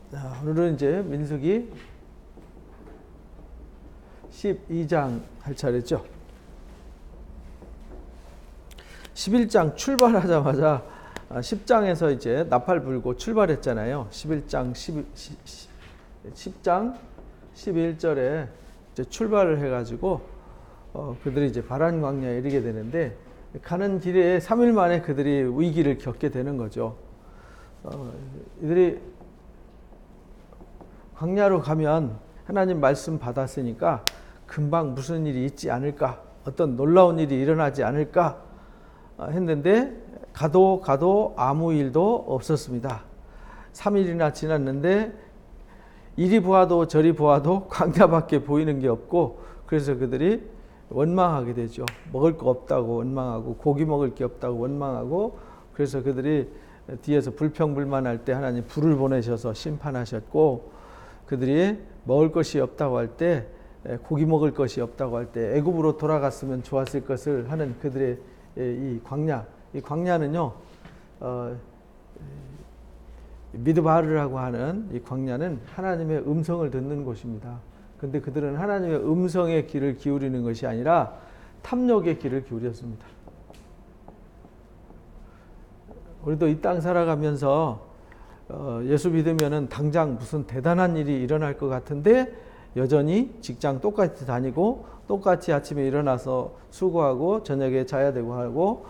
자, 오늘은 이제 민수기 12장 할 차례죠. 11장 출발하자마자 10장에서 이제 나팔 불고 출발했잖아요. 11장 10장 11절에 이제 출발을 해가지고 그들이 이제 바란 광야에 이르게 되는데, 가는 길에 3일 만에 그들이 위기를 겪게 되는 거죠. 이들이 광야로 가면 하나님 말씀 받았으니까 금방 무슨 일이 있지 않을까, 어떤 놀라운 일이 일어나지 않을까 했는데 가도 아무 일도 없었습니다. 3일이나 지났는데 이리 보아도 저리 보아도 광야밖에 보이는 게 없고, 그래서 그들이 원망하게 되죠. 먹을 거 없다고 원망하고, 고기 먹을 게 없다고 원망하고, 그래서 그들이 뒤에서 불평불만할 때 하나님 불을 보내셔서 심판하셨고, 그들이 먹을 것이 없다고 할 때, 고기 먹을 것이 없다고 할 때 애굽으로 돌아갔으면 좋았을 것을 하는 그들의 이 광야는요, 미드바르라고 하는 이 광야는 하나님의 음성을 듣는 곳입니다. 근데 그들은 하나님의 음성의 귀를 기울이는 것이 아니라 탐욕의 귀를 기울였습니다. 우리도 이 땅 살아가면서 예수 믿으면은 당장 무슨 대단한 일이 일어날 것 같은데 여전히 직장 똑같이 다니고 똑같이 아침에 일어나서 수고하고 저녁에 자야 되고 하고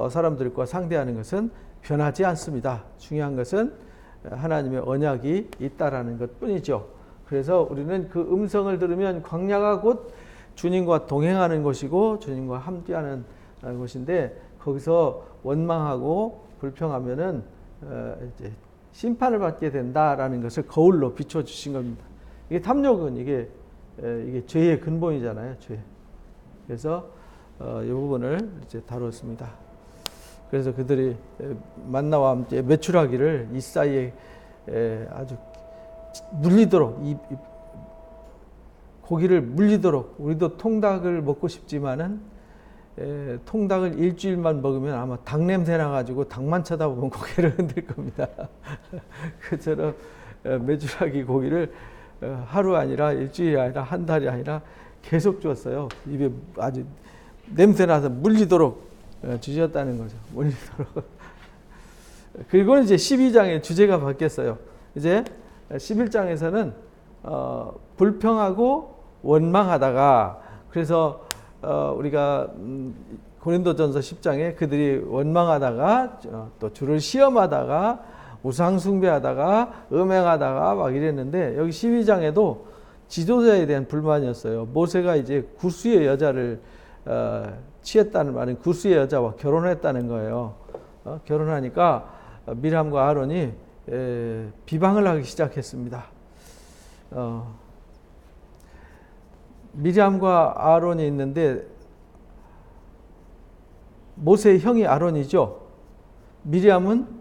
사람들과 상대하는 것은 변하지 않습니다. 중요한 것은 하나님의 언약이 있다라는 것 뿐이죠. 그래서 우리는 그 음성을 들으면 광야가 곧 주님과 동행하는 곳이고 주님과 함께하는 곳인데, 거기서 원망하고 불평하면은 이제 심판을 받게 된다라는 것을 거울로 비춰주신 겁니다. 이게 탐욕은 이게 죄의 근본이잖아요, 죄. 그래서 이 부분을 이제 다뤘습니다. 그래서 그들이 만나와 함께 매출하기를 이 사이에 아주 물리도록, 이 고기를 물리도록, 우리도 통닭을 먹고 싶지만은 통닭을 일주일만 먹으면 아마 닭 냄새 나가지고 닭만 쳐다보면 고개를 흔들 겁니다. 그처럼 매출하기 고기를 하루 아니라 일주일이 아니라 한 달이 아니라 계속 줬어요. 입에 아주 냄새 나서 물리도록 주셨다는 거죠. 물리도록. 그리고 이제 12장의 주제가 바뀌었어요. 이제 11장에서는 불평하고 원망하다가, 그래서 우리가 고린도전서 10장에 그들이 원망하다가 또 주를 시험하다가 우상 숭배하다가 음행하다가 막 이랬는데, 여기 12장에도 지도자에 대한 불만이었어요. 모세가 이제 구스의 여자를 취했다는 말은 구스의 여자와 결혼했다는 거예요. 결혼하니까 미람과 아론이 비방을 하기 시작했습니다. 미람과 아론이 있는데 모세의 형이 아론이죠. 미리암은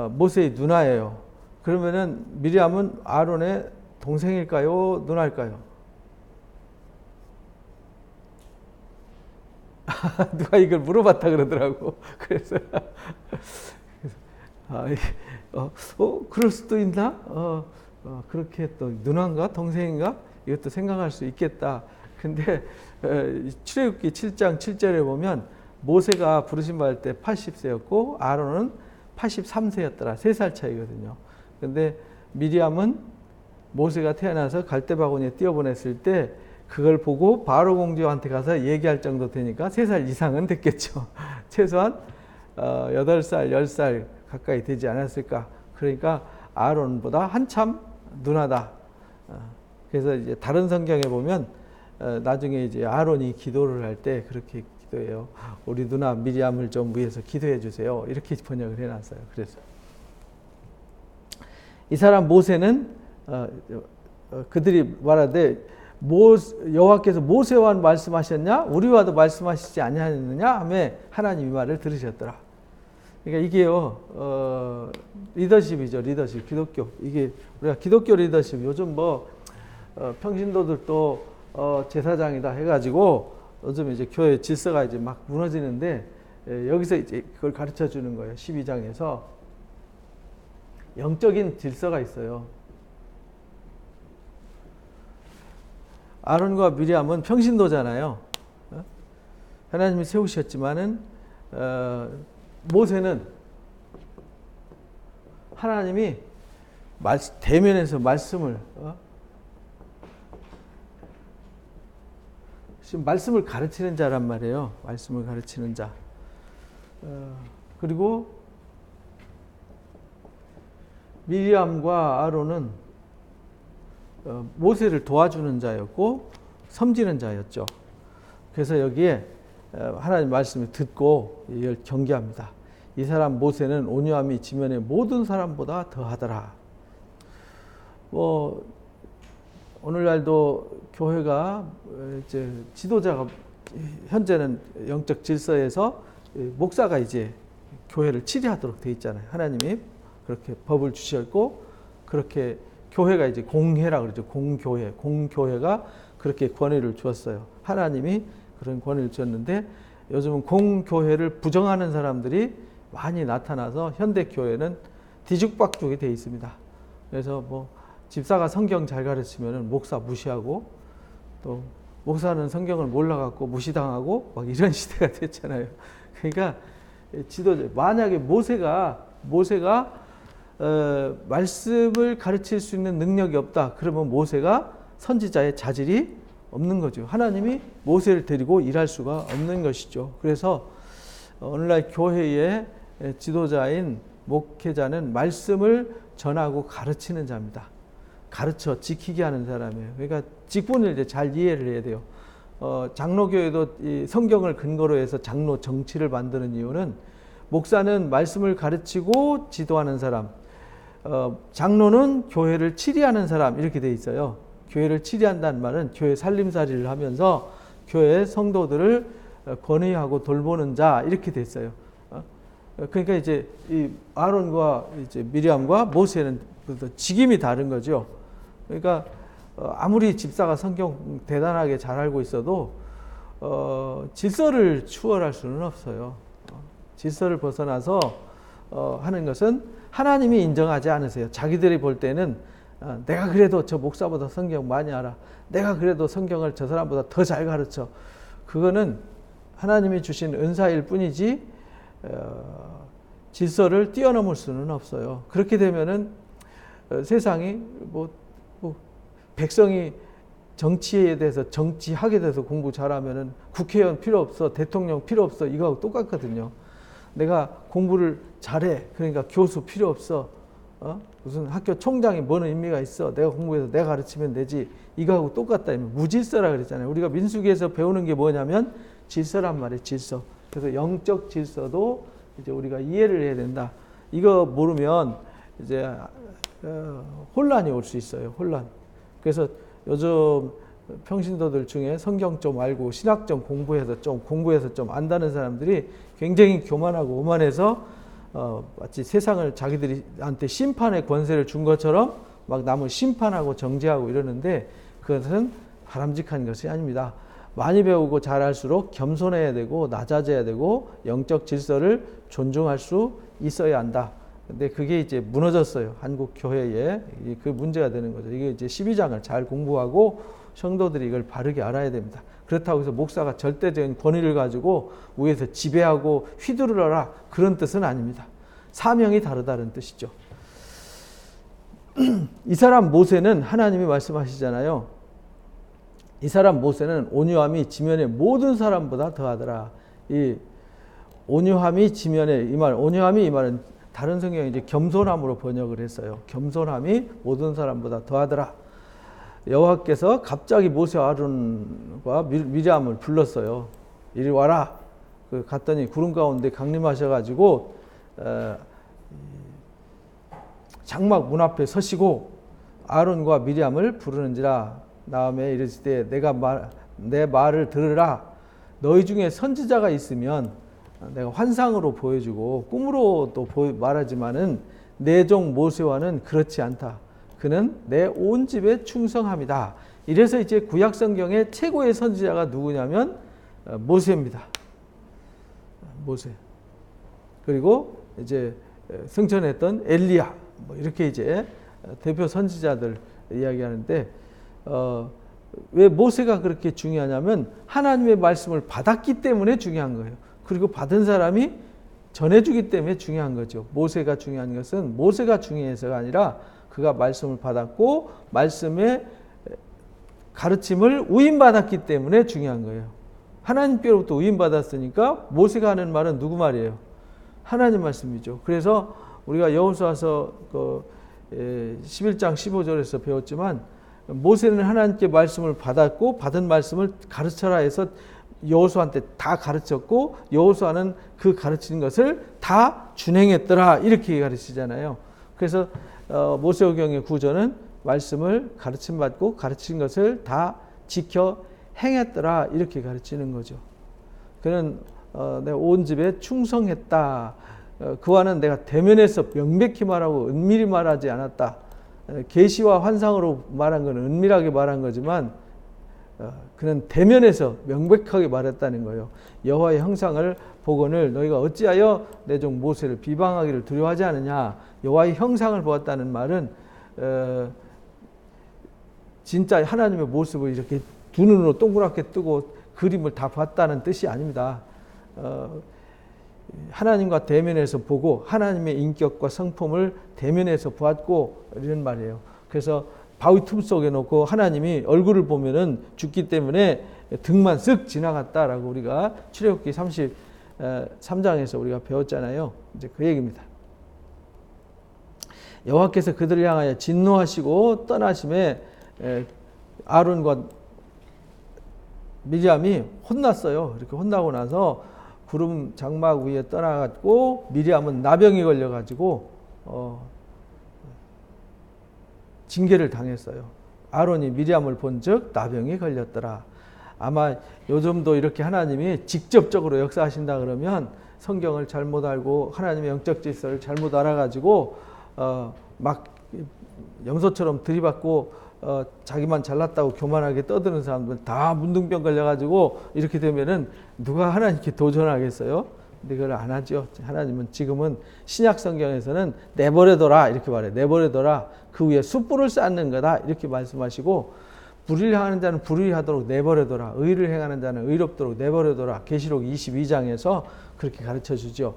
모세의 누나예요. 그러면은 미리암은 아론의 동생일까요, 누나일까요? 누가 이걸 물어봤다 그러더라고. 그래서 그럴 수도 있나? 그렇게 또 누나인가 동생인가? 이것도 생각할 수 있겠다. 근데 출애굽기 7장 7절에 보면 모세가 부르심 받을 때 80세였고 아론은 83세였더라. 3살 차이거든요. 근데 미리암은 모세가 태어나서 갈대바구니에 띄워보냈을 때 그걸 보고 바로 공주한테 가서 얘기할 정도 되니까 3살 이상은 됐겠죠. 최소한 8살, 10살 가까이 되지 않았을까. 그러니까 아론보다 한참 누나다. 그래서 이제 다른 성경에 보면 나중에 이제 아론이 기도를 할 때 그렇게 기도해요. 우리 누나 미리암을 좀 위해서 기도해 주세요. 이렇게 번역을 해놨어요. 그래서 이 사람 모세는 그들이 말하되 여호와께서 모세와 말씀하셨냐? 우리와도 말씀하시지 아니하였느냐? 하며 하나님이 말을 들으셨더라. 그러니까 이게요, 리더십이죠. 리더십, 기독교. 이게 우리가 기독교 리더십, 요즘 평신도들도 제사장이다 해가지고 요즘 이제 교회 질서가 이제 막 무너지는데, 여기서 이제 그걸 가르쳐 주는 거예요. 12장에서 영적인 질서가 있어요. 아론과 미리암은 평신도잖아요. 하나님이 세우셨지만은 모세는 하나님이 대면에서 말씀을 지금 말씀을 가르치는 자란 말이에요. 말씀을 가르치는 자. 그리고 미리암과 아론은 모세를 도와주는 자였고 섬기는 자였죠. 그래서 여기에 하나님 말씀을 듣고 이걸 경계합니다. 이 사람 모세는 온유함이 지면의 모든 사람보다 더하더라. 뭐 오늘날도 교회가 이제 지도자가 현재는 영적 질서에서 목사가 이제 교회를 치리하도록 돼 있잖아요. 하나님이 그렇게 법을 주셨고 그렇게 교회가 이제 공회라 그러죠. 공교회가 그렇게 권위를 주었어요. 하나님이 그런 권위를 주었는데 요즘은 공교회를 부정하는 사람들이 많이 나타나서 현대 교회는 뒤죽박죽이 돼 있습니다. 그래서 뭐 집사가 성경 잘 가르치면은 목사 무시하고 또 목사는 성경을 몰라갖고 무시당하고 막 이런 시대가 됐잖아요. 그러니까 지도자 만약에 모세가 말씀을 가르칠 수 있는 능력이 없다. 그러면 모세가 선지자의 자질이 없는 거죠. 하나님이 모세를 데리고 일할 수가 없는 것이죠. 그래서 오늘날 교회의 지도자인 목회자는 말씀을 전하고 가르치는 자입니다. 가르쳐 지키게 하는 사람이에요. 그러니까 직분을 이제 잘 이해를 해야 돼요. 장로교회도 이 성경을 근거로 해서 장로 정치를 만드는 이유는 목사는 말씀을 가르치고 지도하는 사람, 장로는 교회를 치리하는 사람 이렇게 돼 있어요. 교회를 치리한다는 말은 교회 살림살이를 하면서 교회 성도들을 권위하고 돌보는 자 이렇게 돼 있어요. 그러니까 이제 이 아론과 이제 미리암과 모세는 직임이 다른 거죠. 그러니까 아무리 집사가 성경 대단하게 잘 알고 있어도 질서를 추월할 수는 없어요. 질서를 벗어나서 하는 것은 하나님이 인정하지 않으세요. 자기들이 볼 때는 내가 그래도 저 목사보다 성경 많이 알아. 내가 그래도 성경을 저 사람보다 더 잘 가르쳐. 그거는 하나님이 주신 은사일 뿐이지 질서를 뛰어넘을 수는 없어요. 그렇게 되면은 세상이 뭐 백성이 정치에 대해서 정치하게 돼서 공부 잘하면은 국회의원 필요 없어, 대통령 필요 없어 이거하고 똑같거든요. 내가 공부를 잘해, 그러니까 교수 필요 없어. 무슨 학교 총장이 뭐는 의미가 있어? 내가 공부해서 내가 가르치면 되지. 이거하고 똑같다. 무질서라 그랬잖아요. 우리가 민수기에서 배우는 게 뭐냐면 질서란 말이에요. 질서. 그래서 영적 질서도 이제 우리가 이해를 해야 된다. 이거 모르면 이제 혼란이 올 수 있어요. 혼란. 그래서 요즘 평신도들 중에 성경 좀 알고 신학 좀 공부해서 좀 안다는 사람들이 굉장히 교만하고 오만해서 마치 세상을 자기들한테 심판의 권세를 준 것처럼 막 남을 심판하고 정죄하고 이러는데 그것은 바람직한 것이 아닙니다. 많이 배우고 잘할수록 겸손해야 되고 낮아져야 되고 영적 질서를 존중할 수 있어야 한다. 근데 그게 이제 무너졌어요. 한국 교회에 그 문제가 되는 거죠. 이게 이제 12장을 잘 공부하고 성도들이 이걸 바르게 알아야 됩니다. 그렇다고 해서 목사가 절대적인 권위를 가지고 위에서 지배하고 휘두르라 그런 뜻은 아닙니다. 사명이 다르다는 뜻이죠. 이 사람 모세는 하나님이 말씀하시잖아요. 이 사람 모세는 온유함이 지면의 모든 사람보다 더하더라. 이 온유함이 지면에 온유함이 이 말은 다른 성경이 이제 겸손함으로 번역을 했어요. 겸손함이 모든 사람보다 더하더라. 여호와께서 갑자기 모세와 아론과 미리암을 불렀어요. 이리 와라. 갔더니 구름 가운데 강림하셔가지고 장막 문 앞에 서시고 아론과 미리암을 부르는지라. 다음에 이르실 때 내 말을 들으라. 너희 중에 선지자가 있으면 내가 환상으로 보여주고 꿈으로 또 말하지만은 내 종 모세와는 그렇지 않다. 그는 내 온 집에 충성함이다. 이래서 이제 구약 성경의 최고의 선지자가 누구냐면 모세입니다. 모세. 그리고 이제 승천했던 엘리야. 뭐 이렇게 이제 대표 선지자들 이야기하는데 왜 모세가 그렇게 중요하냐면 하나님의 말씀을 받았기 때문에 중요한 거예요. 그리고 받은 사람이 전해주기 때문에 중요한 거죠. 모세가 중요한 것은 모세가 중요해서가 아니라 그가 말씀을 받았고 말씀의 가르침을 위임받았기 때문에 중요한 거예요. 하나님께로부터 위임받았으니까 모세가 하는 말은 누구 말이에요? 하나님 말씀이죠. 그래서 우리가 여호수아서 11장 15절에서 배웠지만 모세는 하나님께 말씀을 받았고 받은 말씀을 가르쳐라 해서 여호수아한테 다 가르쳤고 여호수아는 그 가르치는 것을 다 준행했더라 이렇게 가르치잖아요. 그래서 모세오경의 구절은 말씀을 가르침받고 가르친 것을 다 지켜 행했더라 이렇게 가르치는 거죠. 그는 내가 온 집에 충성했다. 그와는 내가 대면에서 명백히 말하고 은밀히 말하지 않았다. 계시와 환상으로 말한 건 은밀하게 말한 거지만 그는 대면에서 명백하게 말했다는 거예요. 여호와의 형상을 보거늘 너희가 어찌하여 내 종 모세를 비방하기를 두려워하지 않느냐. 여호와의 형상을 보았다는 말은 진짜 하나님의 모습을 이렇게 두 눈으로 동그랗게 뜨고 그림을 다 봤다는 뜻이 아닙니다. 하나님과 대면에서 보고 하나님의 인격과 성품을 대면에서 보았고 이런 말이에요. 그래서 바위 틈 속에 놓고 하나님이 얼굴을 보면은 죽기 때문에 등만 쓱 지나갔다라고 우리가 출애굽기 33장에서 우리가 배웠잖아요. 이제 그 얘기입니다. 여호와께서 그들을 향하여 진노하시고 떠나심에 아론과 미리암이 혼났어요. 이렇게 혼나고 나서 구름 장막 위에 떠나갔고 미리암은 나병이 걸려가지고 징계를 당했어요. 아론이 미리암을 본즉 나병이 걸렸더라. 아마 요즘도 이렇게 하나님이 직접적으로 역사하신다 그러면 성경을 잘못 알고 하나님의 영적 질서를 잘못 알아가지고 막 염소처럼 들이받고 자기만 잘났다고 교만하게 떠드는 사람들 다 문둥병 걸려가지고 이렇게 되면은 누가 하나님께 도전하겠어요? 근데 그걸 안 하죠. 하나님은 지금은 신약 성경에서는 내버려둬라 이렇게 말해요. 내버려둬라. 그 위에 숯불을 쌓는 거다 이렇게 말씀하시고 불의를 행하는 자는 불의를 하도록 내버려둬라. 의를 행하는 자는 의롭도록 내버려둬라. 계시록 22장에서 그렇게 가르쳐 주죠.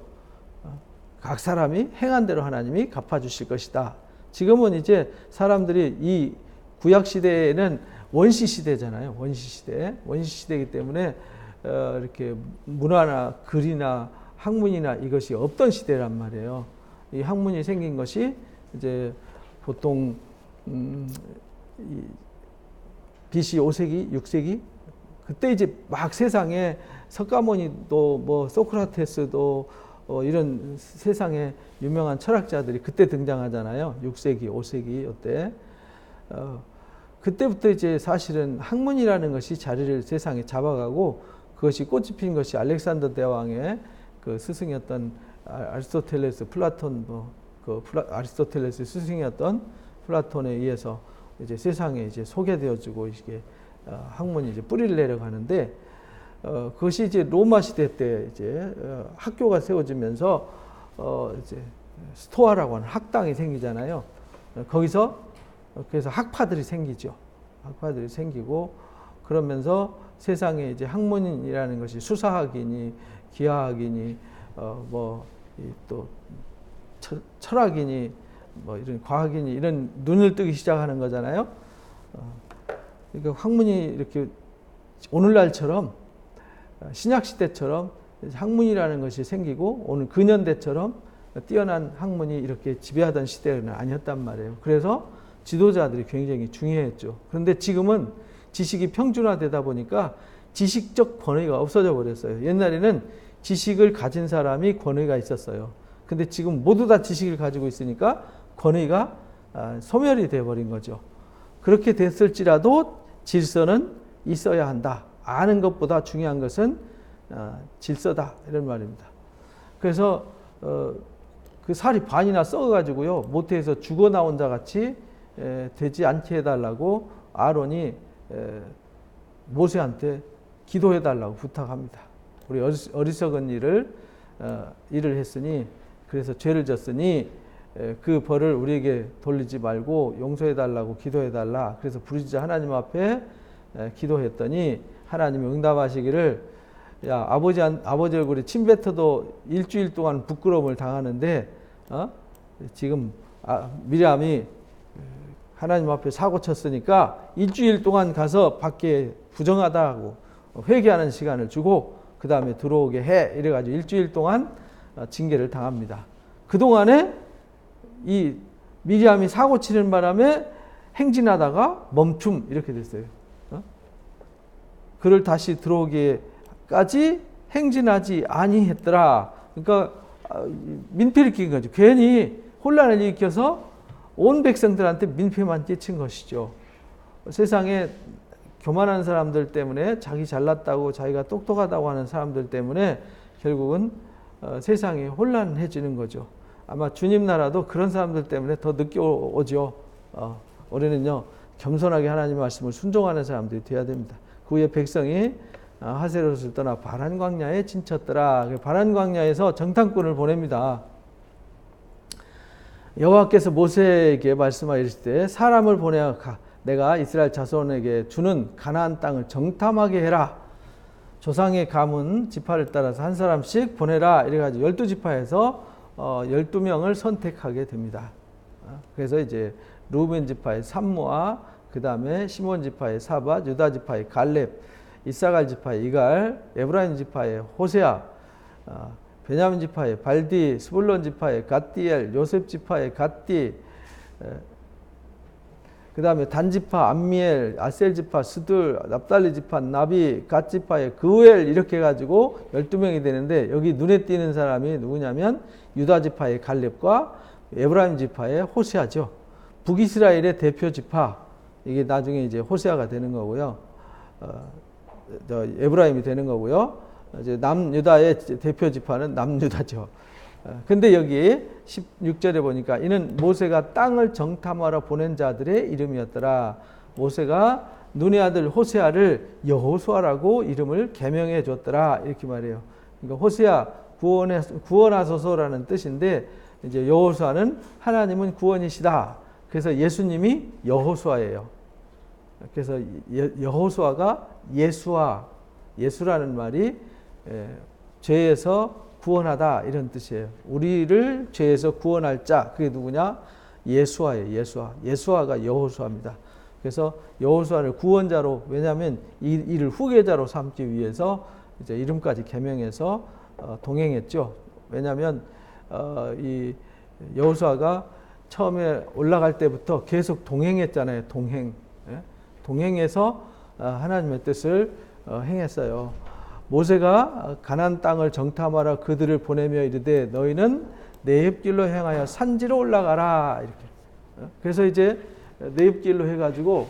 각 사람이 행한 대로 하나님이 갚아주실 것이다. 지금은 이제 사람들이 이 구약 시대에는 원시 시대잖아요. 원시 시대. 원시 시대이기 때문에 이렇게 문화나 글이나 학문이나 이것이 없던 시대란 말이에요. 이 학문이 생긴 것이 이제 보통 BC 5세기, 6세기 그때 이제 막 세상에 석가모니도 뭐 소크라테스도 이런 세상에 유명한 철학자들이 그때 등장하잖아요. 6세기, 5세기 이때. 그때부터 이제 사실은 학문이라는 것이 자리를 세상에 잡아가고 그것이 꽃이 핀 것이 알렉산더 대왕의 그 스승이었던 아리스토텔레스, 플라톤 아리스토텔레스 스승이었던 플라톤에 의해서 이제 세상에 이제 소개되어지고 이게 학문이 이제 뿌리를 내려가는데 그것이 이제 로마 시대 때 이제 학교가 세워지면서 이제 스토아라고 하는 학당이 생기잖아요. 거기서 그래서 학파들이 생기죠. 학파들이 생기고 그러면서 세상에 이제 학문이라는 것이 수사학이니 기하학이니 또 철학이니 뭐 이런 과학이니 이런 눈을 뜨기 시작하는 거잖아요. 그러니까 학문이 이렇게 오늘날처럼 신약 시대처럼 학문이라는 것이 생기고 오늘 근현대처럼 뛰어난 학문이 이렇게 지배하던 시대는 아니었단 말이에요. 그래서 지도자들이 굉장히 중요했죠. 그런데 지금은 지식이 평준화되다 보니까 지식적 권위가 없어져 버렸어요. 옛날에는 지식을 가진 사람이 권위가 있었어요. 근데 지금 모두 다 지식을 가지고 있으니까 권위가 소멸이 되어버린 거죠. 그렇게 됐을지라도 질서는 있어야 한다. 아는 것보다 중요한 것은 질서다. 이런 말입니다. 그래서 그 살이 반이나 썩어가지고요. 모태에서 죽어 나온 자 같이 되지 않게 해달라고 아론이 모세한테 기도해달라고 부탁합니다. 우리 어리석은 일을 했으니 그래서 죄를 졌으니 그 벌을 우리에게 돌리지 말고 용서해달라고 기도해달라. 그래서 부르짖어 하나님 앞에 기도했더니 하나님이 응답하시기를 야 아버지 얼굴에 침 뱉어도 일주일 동안 부끄러움을 당하는데 지금 미리암이 하나님 앞에 사고 쳤으니까 일주일 동안 가서 밖에 부정하다고 회개하는 시간을 주고 그 다음에 들어오게 해 이래가지고 일주일 동안 징계를 당합니다. 그동안에 이 미리암이 사고 치는 바람에 행진하다가 멈춤 이렇게 됐어요. 그를 다시 들어오기까지 행진하지 아니했더라. 그러니까 민폐를 끼친 거죠. 괜히 혼란을 일으켜서 온 백성들한테 민폐만 끼친 것이죠. 세상에 교만한 사람들 때문에 자기 잘났다고 자기가 똑똑하다고 하는 사람들 때문에 결국은 세상이 혼란해지는 거죠. 아마 주님 나라도 그런 사람들 때문에 더 늦게 오죠. 우리는요 겸손하게 하나님 말씀을 순종하는 사람들이 되어야 됩니다. 그 후에 백성이 하세롯을 떠나 바란 광야에 진쳤더라. 바란 광야에서 정탐꾼을 보냅니다. 여호와께서 모세에게 말씀하실 때 사람을 보내어 내가 이스라엘 자손에게 주는 가나안 땅을 정탐하게 해라. 조상의 가문 지파를 따라서 한 사람씩 보내라. 이래가지고 12지파에서 12명을 선택하게 됩니다. 그래서 이제 루벤 지파의 삼무아, 그 다음에 시몬 지파의 사밧, 유다 지파의 갈렙, 이사갈 지파의 이갈, 에브라임 지파의 호세아, 베냐민 지파의 발디, 스불론 지파의 갓디엘, 요셉 지파의 갓디, 그 다음에 단 지파 암미엘, 아셀 지파 스둘, 납달리 지파 나비, 갓 지파의 그우엘 이렇게 해가지고 12명이 되는데 여기 눈에 띄는 사람이 누구냐면 유다 지파의 갈렙과 에브라임 지파의 호세아죠. 북이스라엘의 대표 지파, 이게 나중에 이제 호세아가 되는 거고요. 에브라임이 되는 거고요. 이제 남유다의 대표 지파는 남유다죠. 근데 여기 16절에 보니까 이는 모세가 땅을 정탐하러 보낸 자들의 이름이었더라. 모세가 눈의 아들 호세아를 여호수아라고 이름을 개명해 줬더라. 이렇게 말해요. 그러니까 호세아 구원하소서라는 뜻인데 이제 여호수아는 하나님은 구원이시다. 그래서 예수님이 여호수아예요. 그래서 여호수아가 예수라는 말이 죄에서 구원하다 이런 뜻이에요. 우리를 죄에서 구원할 자, 그게 누구냐? 예수아예요. 예수아가 여호수아입니다. 그래서 여호수아를 구원자로, 왜냐하면 이를 후계자로 삼기 위해서 이제 이름까지 개명해서 동행했죠. 왜냐하면 이 여호수아가 처음에 올라갈 때부터 계속 동행했잖아요. 동행해서 하나님의 뜻을 행했어요. 모세가 가나안 땅을 정탐하러 그들을 보내며 이르되 너희는 내입길로 행하여 산지로 올라가라. 이렇게. 그래서 이제 내입길로 해가지고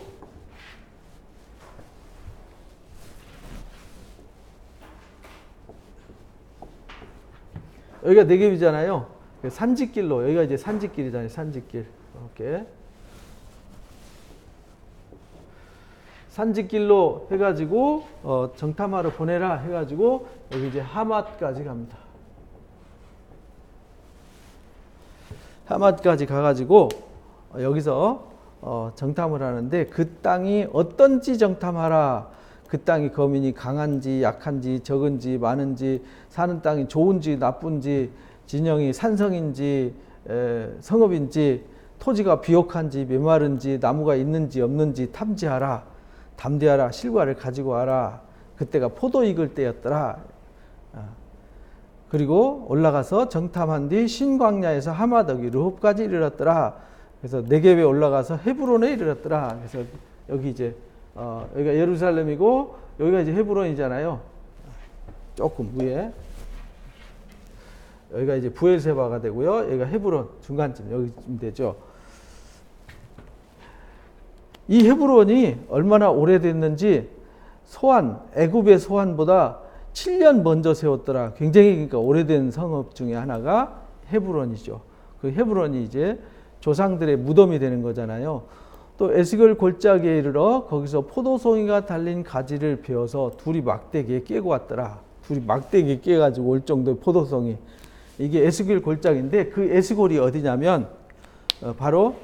여기가 네겝이잖아요. 산지길로, 여기가 이제 산지길이잖아요. 산지길. 이렇게. 산지길로 해가지고 정탐하러 보내라 해가지고 여기 이제 하맛까지 갑니다. 하맛까지 가가지고 여기서 정탐을 하는데 그 땅이 어떤지 정탐하라. 그 땅이 거민이 강한지 약한지 적은지 많은지 사는 땅이 좋은지 나쁜지 진영이 산성인지 성읍인지 토지가 비옥한지 메마른지 나무가 있는지 없는지 탐지하라. 담대하라. 실과를 가지고 와라. 그때가 포도 익을 때였더라. 그리고 올라가서 정탐한 뒤 신광야에서 하마더기 르홉까지 이르렀더라. 그래서 네겝에 올라가서 헤브론에 이르렀더라. 그래서 여기 이제 여기가 예루살렘이고 여기가 이제 헤브론이잖아요. 조금 위에 여기가 이제 부엘세바가 되고요. 여기가 헤브론 중간쯤 여기쯤 되죠. 이 헤브론이 얼마나 오래됐는지 애굽의 소환보다 7년 먼저 세웠더라. 굉장히 그러니까 오래된 성읍 중에 하나가 헤브론이죠. 그 헤브론이 이제 조상들의 무덤이 되는 거잖아요. 또 에스겔 골짜기에 이르러 거기서 포도송이가 달린 가지를 베어서 둘이 막대기에 깨고 왔더라. 둘이 막대기에 깨가지고 올 정도의 포도송이. 이게 에스겔 골짜기인데 그 에스골이 어디냐면 바로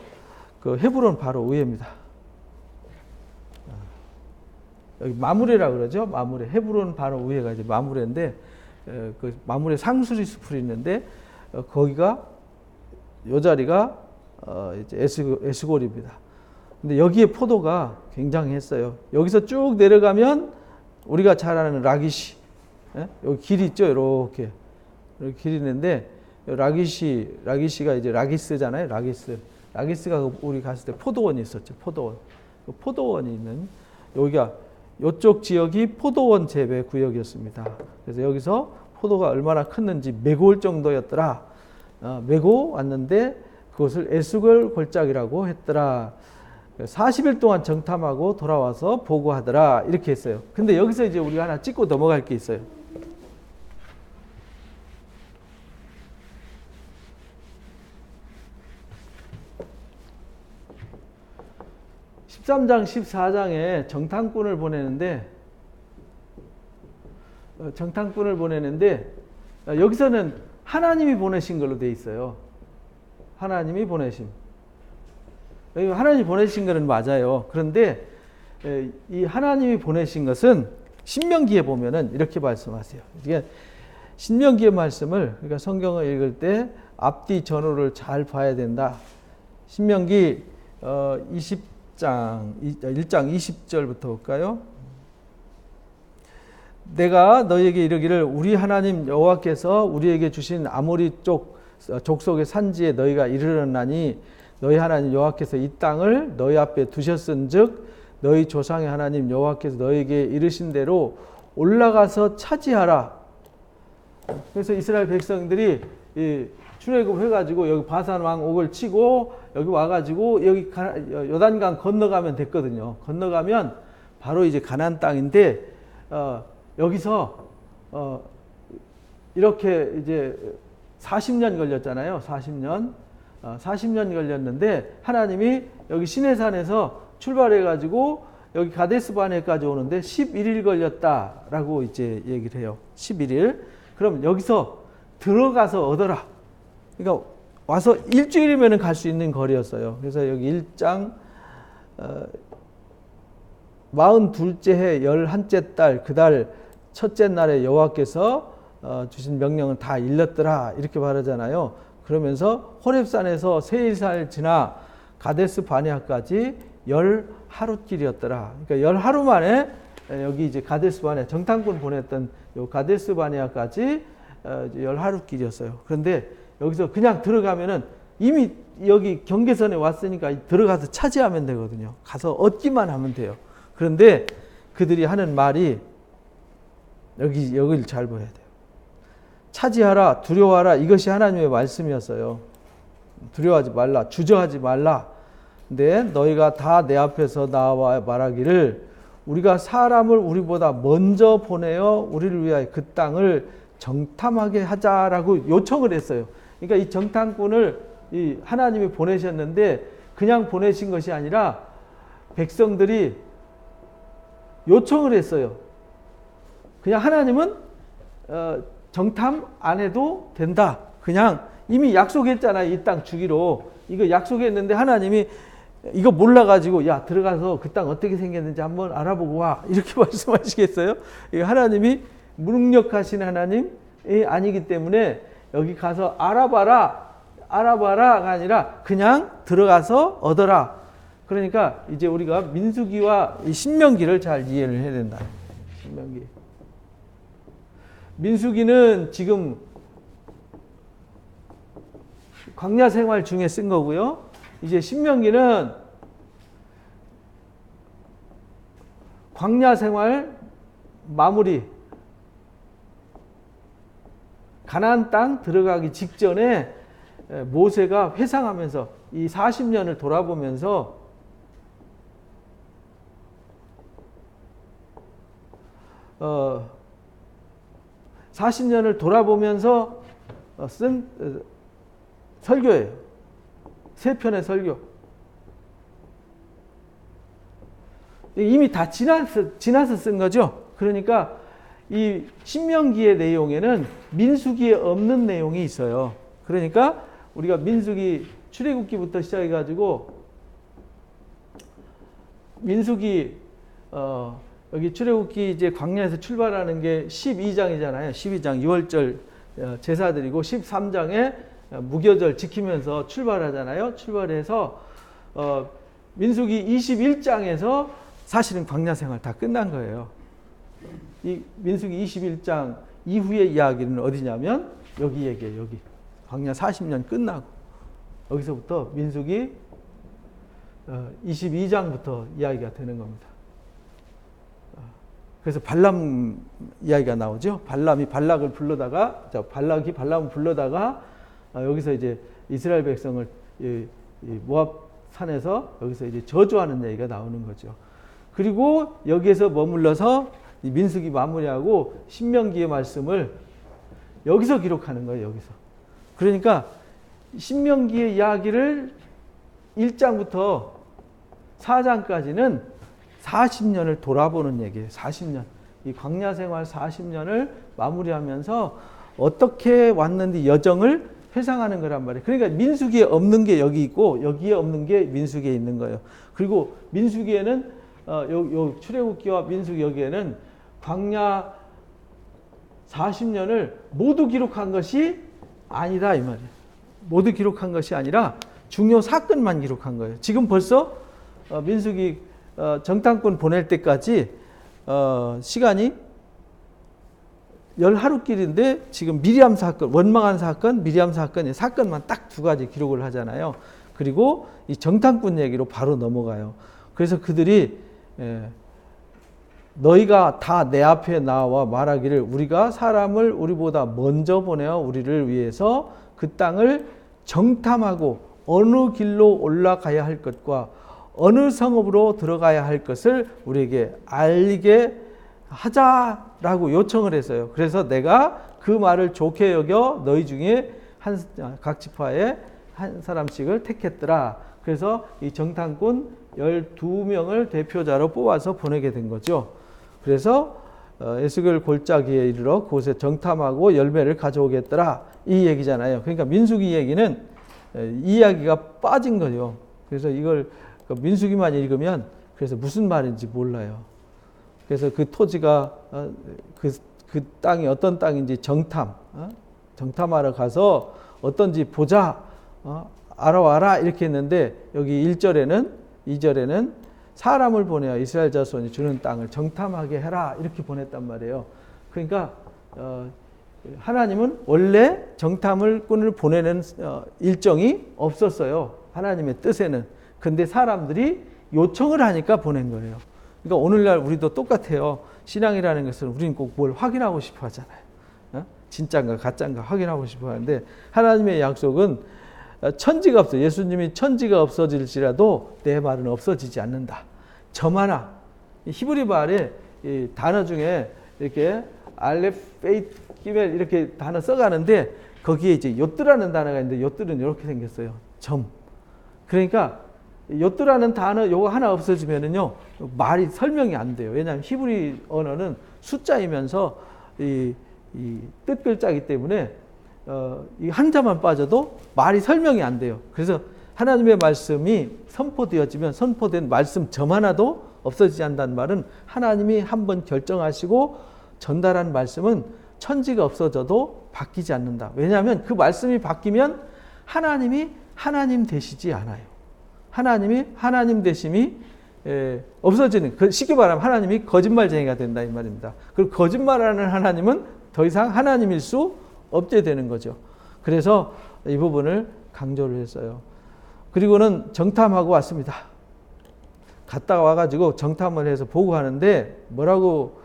그 헤브론 바로 위에입니다. 여기 마므레라 그러죠. 마므레. 헤브론 바로 위에가 이제 마므레인데 그 마므레 상수리숲이 있는데 거기가 요 자리가 이제 에스골입니다. 근데 여기에 포도가 굉장했어요. 여기서 쭉 내려가면 우리가 잘 아는 라기시, 예? 여기 길이 있죠. 이렇게 길이 있는데 라기시가 이제 라기스잖아요. 라기스가 우리 갔을 때 포도원이 있었죠. 포도원이 있는 여기가 이쪽 지역이 포도원 재배 구역이었습니다. 그래서 여기서 포도가 얼마나 컸는지 메고 올 정도였더라. 메고 왔는데 그것을 에스골 골짜기라고 했더라. 40일 동안 정탐하고 돌아와서 보고하더라. 이렇게 했어요. 근데 여기서 이제 우리가 하나 찍고 넘어갈 게 있어요. 13장, 14장에 정탐꾼을 보내는데 여기서는 하나님이 보내신 걸로 돼 있어요. 하나님이 보내심. 여기 하나님이 보내신 것은 맞아요. 그런데 이 하나님이 보내신 것은 신명기에 보면은 이렇게 말씀하세요. 이게 신명기의 말씀을 그러니까 성경을 읽을 때 앞뒤 전후를 잘 봐야 된다. 신명기 1장 20절부터 볼까요? 내가 너희에게 이르기를 우리 하나님 여호와께서 우리에게 주신 아모리 쪽 족속의 산지에 너희가 이르렀나니 너희 하나님 여호와께서 이 땅을 너희 앞에 두셨은즉 너희 조상의 하나님 여호와께서 너희에게 이르신 대로 올라가서 차지하라. 그래서 이스라엘 백성들이 출애굽해가지고 여기 바산 왕 옥을 치고 여기 와가지고 여기 요단강 건너가면 됐거든요. 건너가면 바로 이제 가나안 땅인데 여기서 이렇게 이제 40년 걸렸잖아요. 40년 걸렸는데 하나님이 여기 시내산에서 출발해가지고 여기 가데스 바네까지 오는데 11일 걸렸다라고 이제 얘기를 해요. 11일. 그럼 여기서 들어가서 얻어라. 그러니까 와서 일주일이면 갈 수 있는 거리였어요. 그래서 여기 1장 42째 해 11째 달 그 달 첫째 날에 여호와께서 주신 명령은 다 일렀더라 이렇게 말하잖아요. 그러면서 호렙산에서 세일산을 지나 가데스 바네아까지 10하루길이었더라. 그러니까 10하루 만에 여기 이제 가데스 바네아 정탐꾼 보냈던 요 가데스 바네아까지 10하루길이었어요. 그런데 여기서 그냥 들어가면은 이미 여기 경계선에 왔으니까 들어가서 차지하면 되거든요. 가서 얻기만 하면 돼요. 그런데 그들이 하는 말이 여기를 잘 봐야 돼요. 차지하라, 두려워하라. 이것이 하나님의 말씀이었어요. 두려워하지 말라, 주저하지 말라. 근데 너희가 다 내 앞에서 나와 말하기를 우리가 사람을 우리보다 먼저 보내어 우리를 위하여 그 땅을 정탐하게 하자라고 요청을 했어요. 그러니까 이 정탐꾼을 이 하나님이 보내셨는데 그냥 보내신 것이 아니라 백성들이 요청을 했어요. 그냥 하나님은 정탐 안 해도 된다. 그냥 이미 약속했잖아요. 이 땅 주기로. 이거 약속했는데 하나님이 이거 몰라가지고 야 들어가서 그 땅 어떻게 생겼는지 한번 알아보고 와. 이렇게 말씀하시겠어요? 하나님이 무능력하신 하나님이 아니기 때문에 여기 가서 알아봐라가 아니라 그냥 들어가서 얻어라. 그러니까 이제 우리가 민수기와 이 신명기를 잘 이해를 해야 된다. 신명기. 민수기는 지금 광야 생활 중에 쓴 거고요. 이제 신명기는 광야 생활 마무리 가나안 땅 들어가기 직전에 모세가 회상하면서 이 40년을 돌아보면서 40년을 돌아보면서 쓴 설교예요. 3편의 설교. 이미 다 지나서 쓴 거죠. 그러니까 이 신명기의 내용에는 민수기에 없는 내용이 있어요. 그러니까 우리가 민수기 출애굽기부터 시작해가지고 민수기 여기 출애굽기 이제 광야에서 출발하는 게 12장이잖아요. 12장 6월절 제사드리고 13장에 무교절 지키면서 출발하잖아요. 출발해서 민수기 21장에서 사실은 광야 생활 다 끝난 거예요. 이 민수기 21장 이후의 이야기는 어디냐면 여기 얘기예요. 여기 광야 40년 끝나고 여기서부터 민수기 22장부터 이야기가 되는 겁니다. 그래서 발람 이야기가 나오죠. 발람이 발락을 불러다가 발락이 발람을 불러다가 여기서 이제 이스라엘 백성을 모압 산에서 여기서 이제 저주하는 얘기가 나오는 거죠. 그리고 여기에서 머물러서 민수기 마무리하고 신명기의 말씀을 여기서 기록하는 거예요. 여기서. 그러니까 신명기의 이야기를 1장부터 4장까지는 40년을 돌아보는 얘기예요. 40년. 이 광야 생활 40년을 마무리하면서 어떻게 왔는지 여정을 회상하는 거란 말이에요. 그러니까 민수기에 없는 게 여기 있고 여기에 없는 게 민수기에 있는 거예요. 그리고 민수기에는 요 출애굽기와 민수기 여기에는 광야 40년을 모두 기록한 것이 아니다 이 말이에요. 모두 기록한 것이 아니라 중요 사건만 기록한 거예요. 지금 벌써 민수기 정탐꾼 보낼 때까지 시간이 10하루길인데 지금 미리암 사건, 원망한 사건, 미리암 사건의 사건만 딱 2가지 기록을 하잖아요. 그리고 이 정탐꾼 얘기로 바로 넘어가요. 그래서 그들이 너희가 다 내 앞에 나와 말하기를 우리가 사람을 우리보다 먼저 보내어 우리를 위해서 그 땅을 정탐하고 어느 길로 올라가야 할 것과 어느 성읍으로 들어가야 할 것을 우리에게 알게 하자라고 요청을 했어요. 그래서 내가 그 말을 좋게 여겨 너희 중에 각 지파에 한 사람씩을 택했더라. 그래서 이 정탐꾼 12명을 대표자로 뽑아서 보내게 된 거죠. 그래서 에스겔 골짜기에 이르러 그곳에 정탐하고 열매를 가져오겠더라. 이 얘기잖아요. 그러니까 민수기 얘기는 이 이야기가 빠진 거죠. 그래서 이걸 민수기만 읽으면 그래서 무슨 말인지 몰라요. 그래서 그 토지가 그 땅이 어떤 땅인지 정탐하러 가서 어떤지 보자, 알아와라 이렇게 했는데 여기 1절에는 2절에는 사람을 보내어 이스라엘 자손이 주는 땅을 정탐하게 해라 이렇게 보냈단 말이에요. 그러니까 하나님은 원래 정탐꾼을 보내는 일정이 없었어요. 하나님의 뜻에는. 근데 사람들이 요청을 하니까 보낸 거예요. 그러니까 오늘날 우리도 똑같아요. 신앙이라는 것은 우리는 꼭 뭘 확인하고 싶어 하잖아요. 진짜인가 가짜인가 확인하고 싶어 하는데 하나님의 약속은 천지가 없어. 예수님이 천지가 없어질지라도 내 말은 없어지지 않는다. 점 하나. 히브리 말에 이 단어 중에 이렇게 알렙, 베이트, 기멜 이렇게 단어 써가는데 거기에 이제 요뜨라는 단어가 있는데 요뜨는 이렇게 생겼어요. 점. 그러니까 요뜨라는 단어 요거 하나 없어지면은요 말이 설명이 안 돼요. 왜냐하면 히브리 언어는 숫자이면서 이 뜻글자이기 때문에 이 한자만 빠져도 말이 설명이 안 돼요. 그래서 하나님의 말씀이 선포되어지면 선포된 말씀 점 하나도 없어지지 않는다는 말은 하나님이 한번 결정하시고 전달한 말씀은 천지가 없어져도 바뀌지 않는다. 왜냐하면 그 말씀이 바뀌면 하나님이 하나님 되시지 않아요. 하나님이 하나님 되심이 없어지는, 쉽게 말하면 하나님이 거짓말쟁이가 된다 이 말입니다. 그리고 거짓말하는 하나님은 더 이상 하나님일 수 없게 되는 거죠. 그래서 이 부분을 강조를 했어요. 그리고는 정탐하고 왔습니다. 갔다 와가지고 정탐을 해서 보고하는데 뭐라고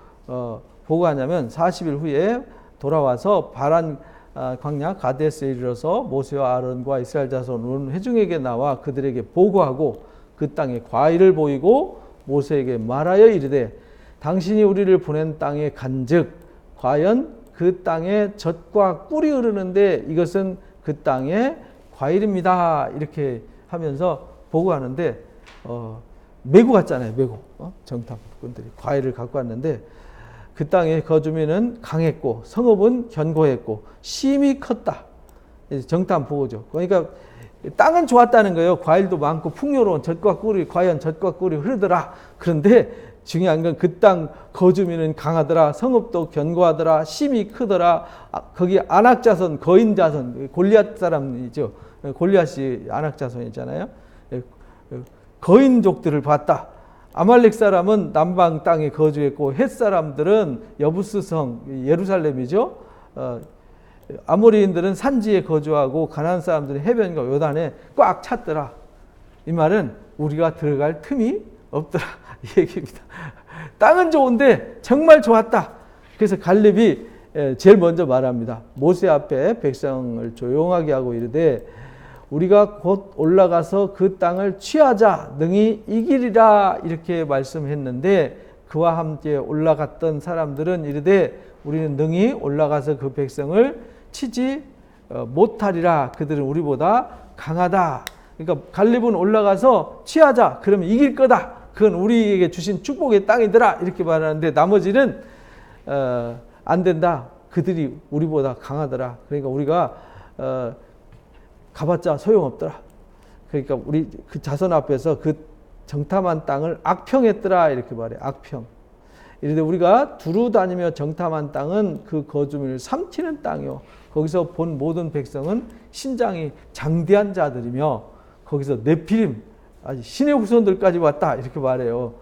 보고하냐면 40일 후에 돌아와서 바란 광야 가데스에 이르러서 모세와 아론과 이스라엘 자손 온 회중에게 나와 그들에게 보고하고 그 땅에 과일을 보이고 모세에게 말하여 이르되 당신이 우리를 보낸 땅에 간즉 과연 그 땅에 젖과 꿀이 흐르는데 이것은 그 땅의 과일입니다. 이렇게 하면서 보고하는데 메고 갔잖아요. 메고 정탐꾼들이 과일을 갖고 왔는데 그 땅의 거주민은 강했고 성읍은 견고했고 심이 컸다. 정탐 보고죠. 그러니까 땅은 좋았다는 거예요. 과일도 많고 풍요로운 젖과 꿀이 과연 젖과 꿀이 흐르더라. 그런데 중요한 건 그 땅 거주민은 강하더라. 성읍도 견고하더라. 심이 크더라. 거기 안악자손, 거인자손, 골리앗 사람이죠. 골리앗이 안악자손이잖아요. 거인족들을 봤다. 아말렉 사람은 남방 땅에 거주했고 헷 사람들은 여부스성 예루살렘이죠. 아모리인들은 산지에 거주하고 가나안 사람들은 해변과 요단에 꽉 찼더라. 이 말은 우리가 들어갈 틈이 없더라 이 얘기입니다. 땅은 좋은데 정말 좋았다. 그래서 갈렙이 제일 먼저 말합니다. 모세 앞에 백성을 조용하게 하고 이르되 우리가 곧 올라가서 그 땅을 취하자 능히 이기리라 이렇게 말씀했는데 그와 함께 올라갔던 사람들은 이르되 우리는 능히 올라가서 그 백성을 치지 못하리라. 그들은 우리보다 강하다. 그러니까 갈렙은 올라가서 취하자. 그러면 이길 거다. 그건 우리에게 주신 축복의 땅이더라. 이렇게 말하는데 나머지는 안 된다. 그들이 우리보다 강하더라. 그러니까 우리가 가봤자 소용없더라. 그러니까 우리 그 자손 앞에서 그 정탐한 땅을 악평했더라. 이렇게 말해. 악평. 이런데 우리가 두루 다니며 정탐한 땅은 그 거주민을 삼키는 땅이요. 거기서 본 모든 백성은 신장이 장대한 자들이며 거기서 네피림, 아주 신의 후손들까지 왔다. 이렇게 말해요.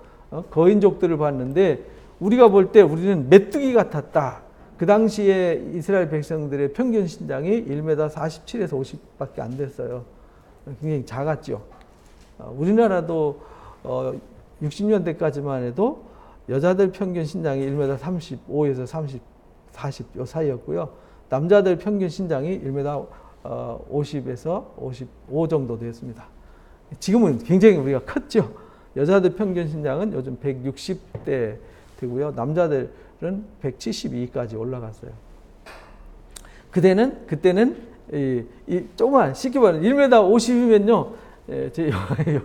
거인족들을 봤는데 우리가 볼 때 우리는 메뚜기 같았다. 그 당시에 이스라엘 백성들의 평균 신장이 1m 47에서 50밖에 안 됐어요. 굉장히 작았죠. 우리나라도 60년대까지만 해도 여자들 평균 신장이 1m 35에서 30, 40 요 사이였고요. 남자들 평균 신장이 1m 50에서 55 정도 됐습니다. 지금은 굉장히 우리가 컸죠. 여자들 평균 신장은 요즘 160대 되고요. 남자들은 172까지 올라갔어요. 그때는 이 조그만 쉽게 말하면 1m 50이면요. 제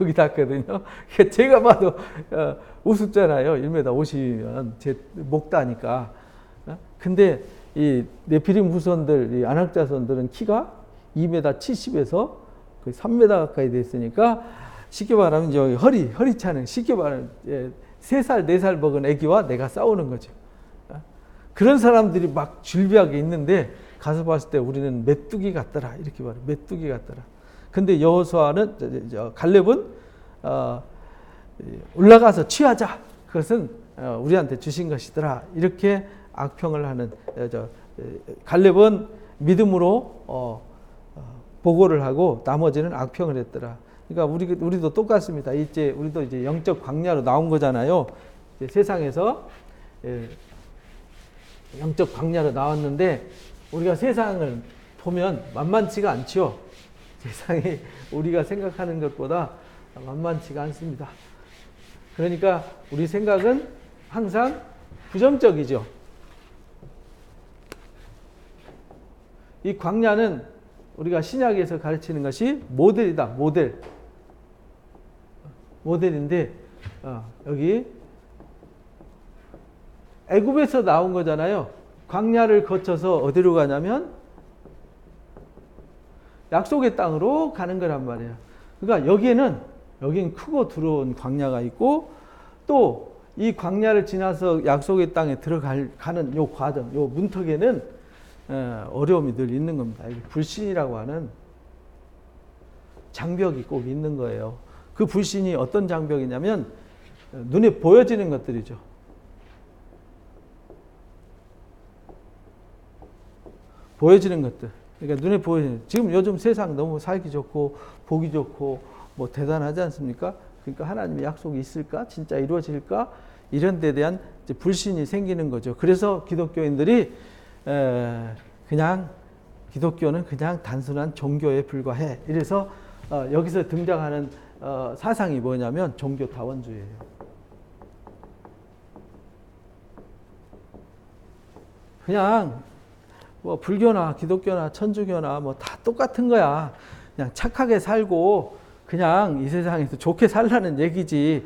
여기 닿거든요. 제가 봐도 우습잖아요. 1m 50이면 제 목다니까. 근데 이 네피림 후손들, 이 안악자손들은 키가 2m 70에서 거의 3m 가까이 됐으니까 쉽게 말하면 여기 허리차는 쉽게 말하면 3살, 4살 먹은 애기와 내가 싸우는 거죠. 그런 사람들이 막 줄비하게 있는데 가서 봤을 때 우리는 메뚜기 같더라. 이렇게 말해. 메뚜기 같더라. 근데 여호수아는 갈렙은 올라가서 취하자. 그것은 우리한테 주신 것이더라. 이렇게 악평을 하는 갈렙은 믿음으로 보고를 하고 나머지는 악평을 했더라. 그러니까 우리도 똑같습니다. 우리도 이제 영적 광야로 나온 거잖아요. 이제 세상에서 영적 광야로 나왔는데 우리가 세상을 보면 만만치가 않죠. 세상이 우리가 생각하는 것보다 만만치가 않습니다. 그러니까 우리 생각은 항상 부정적이죠. 이 광야는 우리가 신약에서 가르치는 것이 모델이다. 모델인데 여기 애굽에서 나온 거잖아요. 광야를 거쳐서 어디로 가냐면 약속의 땅으로 가는 거란 말이에요. 그러니까 여기는 크고 두려운 광야가 있고 또 이 광야를 지나서 약속의 땅에 들어가는 요 과정, 요 문턱에는 어려움이 늘 있는 겁니다. 불신이라고 하는 장벽이 꼭 있는 거예요. 그 불신이 어떤 장벽이냐면 눈에 보여지는 것들이죠. 보여지는 것들. 그러니까 눈에 보여지는. 지금 요즘 세상 너무 살기 좋고 보기 좋고 뭐 대단하지 않습니까? 그러니까 하나님의 약속이 있을까? 진짜 이루어질까? 이런 데 대한 이제 불신이 생기는 거죠. 그래서 기독교인들이 기독교는 그냥 단순한 종교에 불과해. 이래서 여기서 등장하는 사상이 뭐냐면 종교다원주의예요. 그냥 뭐 불교나 기독교나 천주교나 뭐 다 똑같은 거야. 그냥 착하게 살고 그냥 이 세상에서 좋게 살라는 얘기지.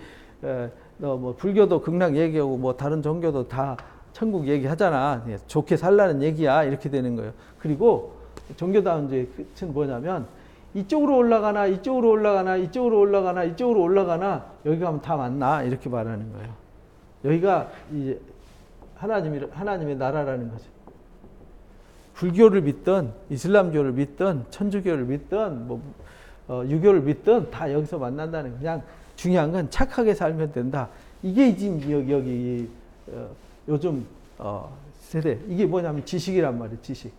너 뭐 불교도 극락 얘기하고 뭐 다른 종교도 다 천국 얘기하잖아. 좋게 살라는 얘기야. 이렇게 되는 거예요. 그리고 종교다원주의 끝은 뭐냐면 이쪽으로 올라가나 이쪽으로 올라가나 이쪽으로 올라가나 이쪽으로 올라가나 여기 가면 다 맞나 이렇게 말하는 거예요. 여기가 이제 하나님의 나라라는 거죠. 불교를 믿든 이슬람교를 믿든 천주교를 믿든 유교를 믿든 다 여기서 만난다는 거. 그냥 중요한 건 착하게 살면 된다. 이게 지금 여기 요즘 세대 이게 뭐냐면 지식이란 말이에요. 지식.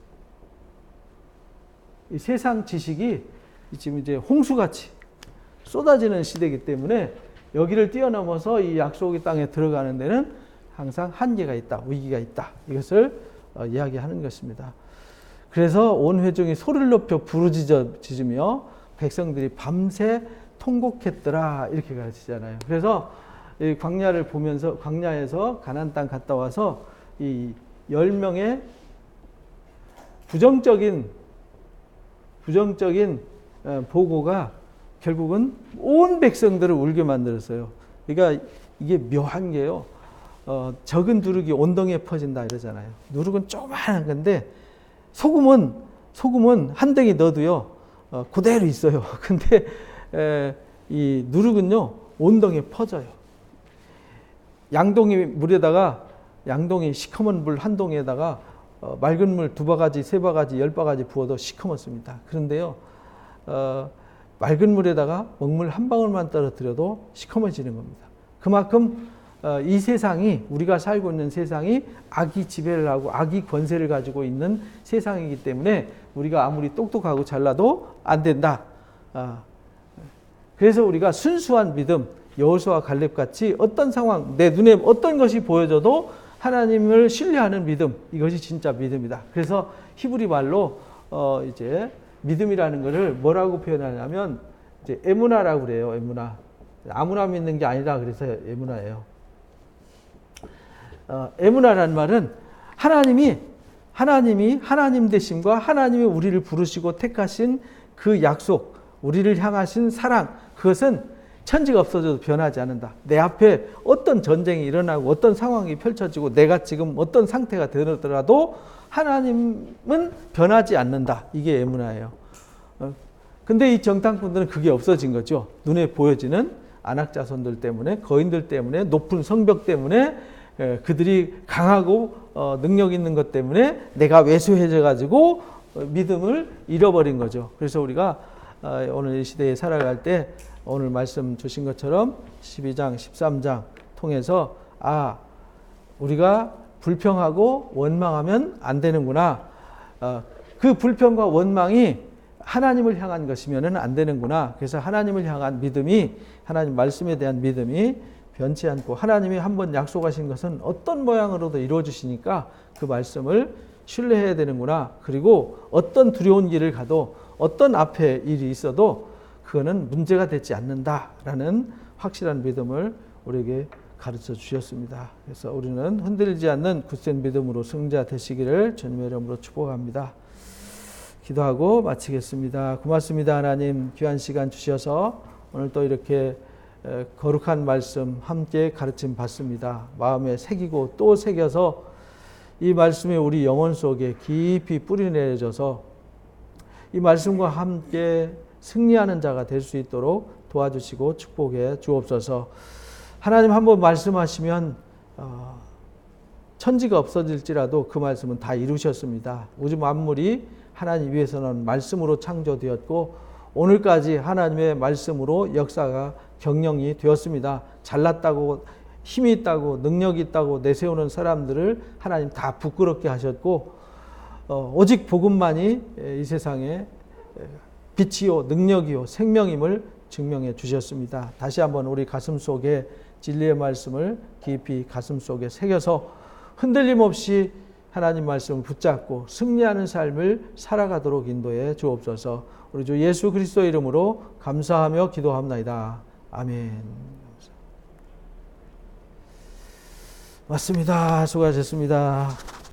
이 세상 지식이 지금 이제 홍수같이 쏟아지는 시대이기 때문에 여기를 뛰어넘어서 이 약속의 땅에 들어가는 데는 항상 한계가 있다, 위기가 있다. 이것을 이야기하는 것입니다. 그래서 온 회중이 소리를 높여 부르짖으며 백성들이 밤새 통곡했더라 이렇게 가르치잖아요. 그래서 이 광야를 보면서 광야에서 가나안 땅 갔다 와서 이 10명의 부정적인 보고가 결국은 온 백성들을 울게 만들었어요. 그러니까 이게 묘한 게요. 적은 누룩이 온덩이에 퍼진다 이러잖아요. 누룩은 조그마한 건데 소금은 한 덩이 넣어도요 그대로 있어요. 근데 이 누룩은요 온덩이에 퍼져요. 양동이 시커먼 물 한 동이에다가 맑은 물 2바가지, 3바가지, 10바가지 부어도 시커멓습니다. 그런데요 맑은 물에다가 먹물 한 방울만 떨어뜨려도 시커매지는 겁니다. 그만큼 이 세상이 우리가 살고 있는 세상이 악이 지배를 하고 악이 권세를 가지고 있는 세상이기 때문에 우리가 아무리 똑똑하고 잘나도 안 된다. 그래서 우리가 순수한 믿음, 여호수아와 갈렙같이 어떤 상황, 내 눈에 어떤 것이 보여져도 하나님을 신뢰하는 믿음, 이것이 진짜 믿음이다. 그래서 히브리 말로 이제 믿음이라는 것을 뭐라고 표현하냐면 이제 에무나라고 그래요. 에무나. 아무나 믿는 게 아니라 그래서 에무나예요. 에무나라는 말은 하나님이 하나님 되심과 하나님이 우리를 부르시고 택하신 그 약속, 우리를 향하신 사랑, 그것은 천지가 없어져도 변하지 않는다. 내 앞에 어떤 전쟁이 일어나고 어떤 상황이 펼쳐지고 내가 지금 어떤 상태가 되더라도 하나님은 변하지 않는다. 이게 에무나예요. 근데 이 정탐꾼들은 그게 없어진 거죠. 눈에 보여지는 안악자손들 때문에, 거인들 때문에, 높은 성벽 때문에, 그들이 강하고 능력 있는 것 때문에 내가 왜소해져 가지고 믿음을 잃어버린 거죠. 그래서 우리가 오늘 이 시대에 살아갈 때 오늘 말씀 주신 것처럼 12장, 13장 통해서 우리가 불평하고 원망하면 안 되는구나. 그 불평과 원망이 하나님을 향한 것이면 안 되는구나. 그래서 하나님을 향한 믿음이, 하나님 말씀에 대한 믿음이 변치 않고 하나님이 한번 약속하신 것은 어떤 모양으로도 이루어 주시니까 그 말씀을 신뢰해야 되는구나. 그리고 어떤 두려운 길을 가도 어떤 앞에 일이 있어도 그거는 문제가 되지 않는다라는 확실한 믿음을 우리에게 가르쳐 주셨습니다. 그래서 우리는 흔들리지 않는 굳센 믿음으로 승자 되시기를 주님의 이름으로 축복합니다. 기도하고 마치겠습니다. 고맙습니다. 하나님, 귀한 시간 주셔서 오늘 또 이렇게 거룩한 말씀 함께 가르침 받습니다. 마음에 새기고 또 새겨서 이 말씀이 우리 영혼 속에 깊이 뿌리내려져서 이 말씀과 함께 승리하는 자가 될 수 있도록 도와주시고 축복해 주옵소서. 하나님 한번 말씀하시면 천지가 없어질지라도 그 말씀은 다 이루셨습니다. 우주 만물이 하나님 위해서는 말씀으로 창조되었고 오늘까지 하나님의 말씀으로 역사가 경영이 되었습니다. 잘났다고 힘이 있다고 능력이 있다고 내세우는 사람들을 하나님 다 부끄럽게 하셨고 오직 복음만이 이 세상에 빛이요 능력이요 생명임을 증명해 주셨습니다. 다시 한번 우리 가슴 속에 진리의 말씀을 깊이 가슴 속에 새겨서 흔들림 없이 하나님 말씀을 붙잡고 승리하는 삶을 살아가도록 인도해 주옵소서. 우리 주 예수 그리스도 이름으로 감사하며 기도합나이다. 아멘. 맞습니다. 수고하셨습니다.